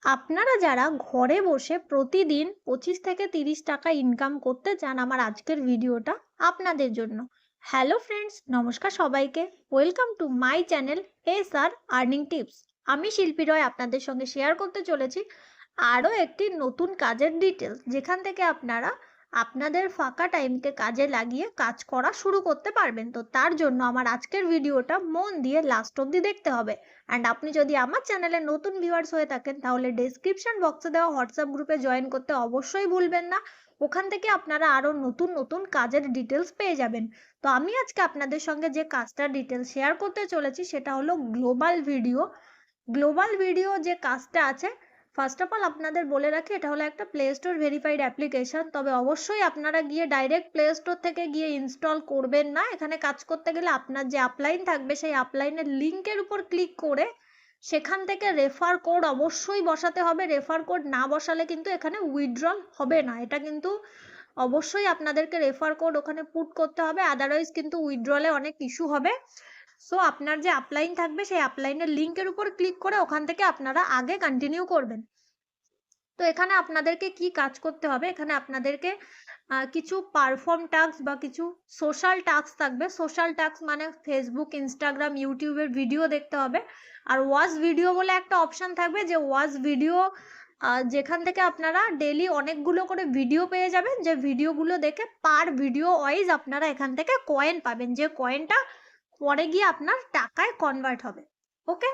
আপনারা যারা ঘরে বসে প্রতিদিন 25 থেকে 30 টাকা ইনকাম করতে চান, আমার আজকের ভিডিওটা আপনাদের জন্য। হ্যালো ফ্রেন্ডস, নমস্কার সবাইকে। Welcome to my channel SR earning tips. আমি শিল্পী রয় আপনাদের সঙ্গে শেয়ার করতে চলেছি আরও একটি নতুন কাজের ডিটেলস, যেখান থেকে আপনারা আপনাদের ফাঁকা টাইমকে কাজে লাগিয়ে কাজ করা শুরু করতে পারবেন। তো তার জন্য আমার আজকের ভিডিওটা মন দিয়ে লাস্ট অবধি দেখতে হবে। অ্যান্ড আপনি যদি আমার চ্যানেলে নতুন ভিউয়ার্স হয়ে থাকেন, তাহলে ডেসক্রিপশন বক্সে দেওয়া হোয়াটসঅ্যাপ গ্রুপে জয়েন করতে অবশ্যই ভুলবেন না। ওখান থেকে আপনারা আরও নতুন নতুন কাজের ডিটেলস পেয়ে যাবেন। তো আমি আজকে আপনাদের সঙ্গে যে কাজটার ডিটেলস শেয়ার করতে চলেছি সেটা হলো গ্লোবাল ভিডিও। গ্লোবাল ভিডিও যে কাজটা আছে, ফার্স্ট অফ অল আপনাদের বলে রাখি, এটা হলো একটা প্লে স্টোর ভেরিফাইড অ্যাপ্লিকেশন। তবে অবশ্যই আপনারা গিয়ে ডাইরেক্ট প্লে স্টোর থেকে গিয়ে ইনস্টল করবেন না। এখানে কাজ করতে গেলে আপনার যে আপলাইন থাকবে, সেই আপলাইনের লিঙ্কের উপর ক্লিক করে সেখান থেকে রেফার কোড অবশ্যই বসাতে হবে। রেফার কোড না বসালে কিন্তু এখানে উইথড্রল হবে না। এটা কিন্তু অবশ্যই আপনাদেরকে রেফার কোড ওখানে পুট করতে হবে, আদারওয়াইজ কিন্তু উইথড্রলে অনেক ইস্যু হবে। সো আপনার যে আপলাইন থাকবে, সেই আপলাইনের লিঙ্কের উপর ক্লিক করে ওখান থেকে আপনারা আগে কন্টিনিউ করবেন। তো এখানে আপনাদেরকে কি কাজ করতে হবে, এখানে আপনাদেরকে কিছু পারফর্ম টাস্ক বা কিছু সোশ্যাল টাস্ক থাকবে। সোশ্যাল টাস্ক মানে ফেসবুক, ইনস্টাগ্রাম, ইউটিউবের ভিডিও দেখতে হবে। আর ওয়াচ ভিডিও বলে একটা অপশান থাকবে, যে ওয়াচ ভিডিও যেখান থেকে আপনারা ডেলি অনেকগুলো করে ভিডিও পেয়ে যাবেন, যে ভিডিওগুলো দেখে পার ভিডিও ওয়াইজ আপনারা এখান থেকে কয়েন পাবেন, যে কয়েনটা পরে গিয়ে আপনার টাকায় কনভার্ট হবে। ওকে,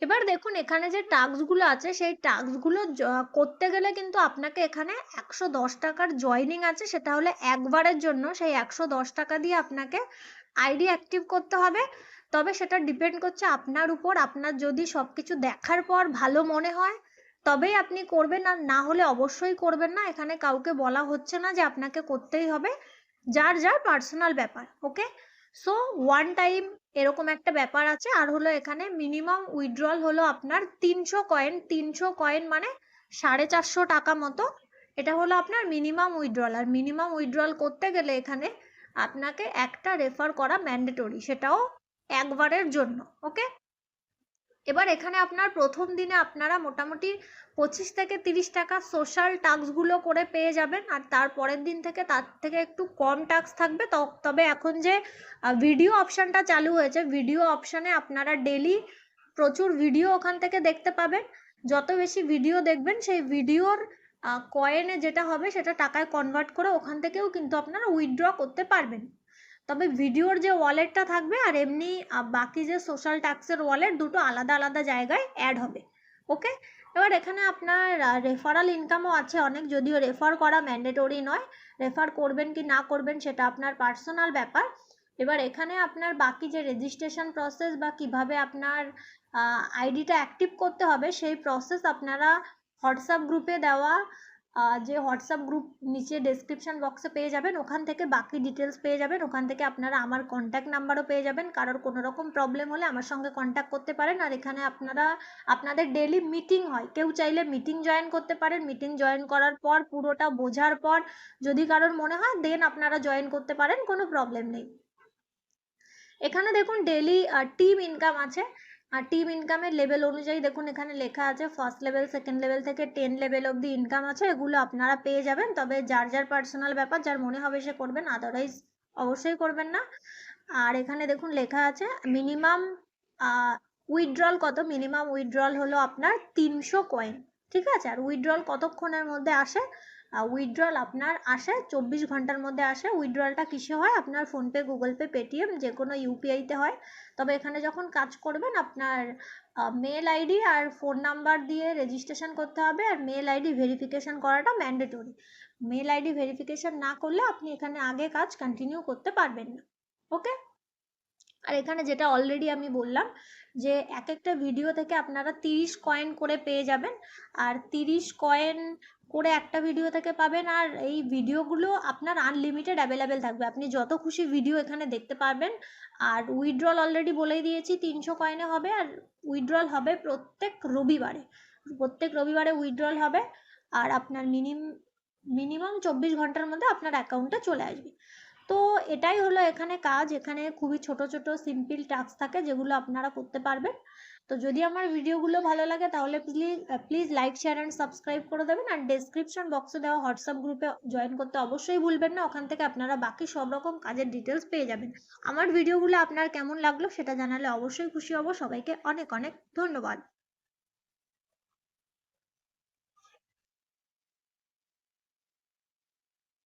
এবার দেখুন এখানে যে টাস্কগুলো আছে, সেই টাস্কগুলো করতে গেলে কিন্তু আপনাকে এখানে 110 টাকার জয়নিং আছে, সেটা হলে একবারের জন্য। সেই 110 টাকা দিয়ে আপনাকে আইডি অ্যাক্টিভ করতে হবে। তবে সেটা ডিপেন্ড করছে আপনার উপর। আপনার যদি সব কিছু দেখার পর ভালো মনে হয় তবেই আপনি করবেন, আর না হলে অবশ্যই করবেন না। এখানে কাউকে বলা হচ্ছে না যে আপনাকে করতেই হবে, যার যার পার্সোনাল ব্যাপার। ওকে, সো ওয়ান টাইম এরকম একটা ব্যাপার আছে। আর হলো এখানে মিনিমাম উইথড্রল হলো আপনার 300 কয়েন। 300 কয়েন মানে 450 টাকা মতো। এটা হলো আপনার মিনিমাম উইথড্রল। আর মিনিমাম উইথড্রল করতে গেলে এখানে আপনাকে একটা রেফার করা ম্যান্ডেটরি, সেটাও একবারের জন্য। ওকে, এবার এখানে আপনার প্রথম দিনে আপনারা মোটামুটি 25 থেকে 30 টাকা সোশ্যাল টাস্কগুলো করে পেয়ে যাবেন। আর তারপরের দিন থেকে তার থেকে একটু কম টাস্ক থাকবে। তবে এখন যে ভিডিও অপশানটা চালু হয়েছে, ভিডিও অপশানে আপনারা ডেলি প্রচুর ভিডিও ওখান থেকে দেখতে পাবেন। যত বেশি ভিডিও দেখবেন, সেই ভিডিওর কয়েনে যেটা হবে সেটা টাকায় কনভার্ট করে ওখান থেকেও কিন্তু আপনারা উইথড্র করতে পারবেন। তবে ভিডিওর যে ওয়ালেটটা থাকবে আর এমনি বাকি যে সোশ্যাল ট্যাক্সের ওয়ালেট, দুটো আলাদা আলাদা জায়গায় অ্যাড হবে। ওকে, এবার এখানে আপনার রেফারাল ইনকামও আছে অনেক, যদিও রেফার করা ম্যান্ডেটরি নয়। রেফার করবেন কি না করবেন সেটা আপনার পার্সোনাল ব্যাপার। এবার এখানে আপনার বাকি যে রেজিস্ট্রেশন প্রসেস বা কিভাবে আপনার আইডিটা অ্যাক্টিভ করতে হবে, সেই প্রসেস আপনারা হোয়াটসঅ্যাপ গ্রুপে দেওয়া, যে হোয়াটসঅ্যাপ গ্রুপ নিচে ডেসক্রিপশন বক্সে পেয়ে যাবেন, ওখান থেকে বাকি ডিটেলস পেয়ে যাবেন। ওখান থেকে আপনারা আমার কন্ট্যাক্ট নাম্বারও পেয়ে যাবেন। কারোর কোনো রকম প্রবলেম হলে আমার সঙ্গে কন্ট্যাক্ট করতে পারেন। আর এখানে আপনারা আপনাদের ডেলি মিটিং হয়, কেউ চাইলে মিটিং জয়েন করতে পারেন। মিটিং জয়েন করার পর, পুরোটা বোঝার পর যদি কারোর মনে হয় দেন আপনারা জয়েন করতে পারেন, কোনো প্রবলেম নেই। এখানে দেখুন ডেলি টিম ইনকাম আছে। আর টিম ইনকামের লেভেল অনুযায়ী দেখুন এখানে লেখা আছে ফার্স্ট লেভেল, সেকেন্ড লেভেল থেকে 10 লেভেল অবধি ইনকাম আছে। এগুলো আপনারা পেয়ে যাবেন। তবে যার যার পার্সোনাল ব্যাপার, যার মনে হবে সে করবেন, আদারওয়াইজ অবশ্যই করবেন না। আর এখানে দেখুন লেখা আছে মিনিমাম উইথড্রল কত। মিনিমাম উইথড্রল হলো আপনার 300 কয়েন। ঠিক আছে, আর উইথড্রল কতক্ষণের মধ্যে আসে? উইথড্রল আপনার আসে 24 ঘন্টার মধ্যে আসে। উইথড্রলটা কিসে হয়? আপনার ফোনপে, গুগল পে, পেটিএম যে কোনো ইউপিআইতে হয়। তবে এখানে যখন কাজ করবেন আপনার মেল আইডি আর ফোন নাম্বার দিয়ে রেজিস্ট্রেশন করতে হবে। আর মেল আইডি ভেরিফিকেশন করাটা ম্যান্ডেটরি। মেল আইডি ভেরিফিকেশন না করলে আপনি এখানে আগে কাজ কন্টিনিউ করতে পারবেন না। ওকে, আর এখানে যেটা অলরেডি আমি বললাম, যে এক একটা ভিডিও থেকে আপনারা 30 কয়েন করে পেয়ে যাবেন। আর 30 কয়েন করে একটা ভিডিও থেকে পাবেন। আর এই ভিডিওগুলো আপনার আনলিমিটেড অ্যাভেলেবেল থাকবে, আপনি যত খুশি ভিডিও এখানে দেখতে পারবেন। আর উইথড্রল অলরেডি বলেই দিয়েছি 300 কয়েনে হবে। আর উইথড্রল হবে প্রত্যেক রবিবারে। প্রত্যেক রবিবারে উইথড্রল হবে। আর আপনার মিনিমাম 24 ঘন্টার মধ্যে আপনার অ্যাকাউন্টে চলে আসবে। তো এটাই হলো এখানে কাজ। এখানে খুবই ছোট ছোট সিম্পল টাস্ক থাকে যেগুলো আপনারা করতে পারবেন। তো যদি আমার ভিডিওগুলো ভালো লাগে তাহলে please like share and subscribe করে দেবেন। আর ডেসক্রিপশন বক্সে দেওয়া হোয়াটসঅ্যাপ গ্রুপে জয়েন করতে অবশ্যই ভুলবেন না। ওখান থেকে আপনারা বাকি সব রকম কাজের ডিটেলস পেয়ে যাবেন। আমার ভিডিওগুলো আপনার কেমন লাগলো সেটা জানালে অবশ্যই খুশি হব। সবাইকে অনেক অনেক ধন্যবাদ।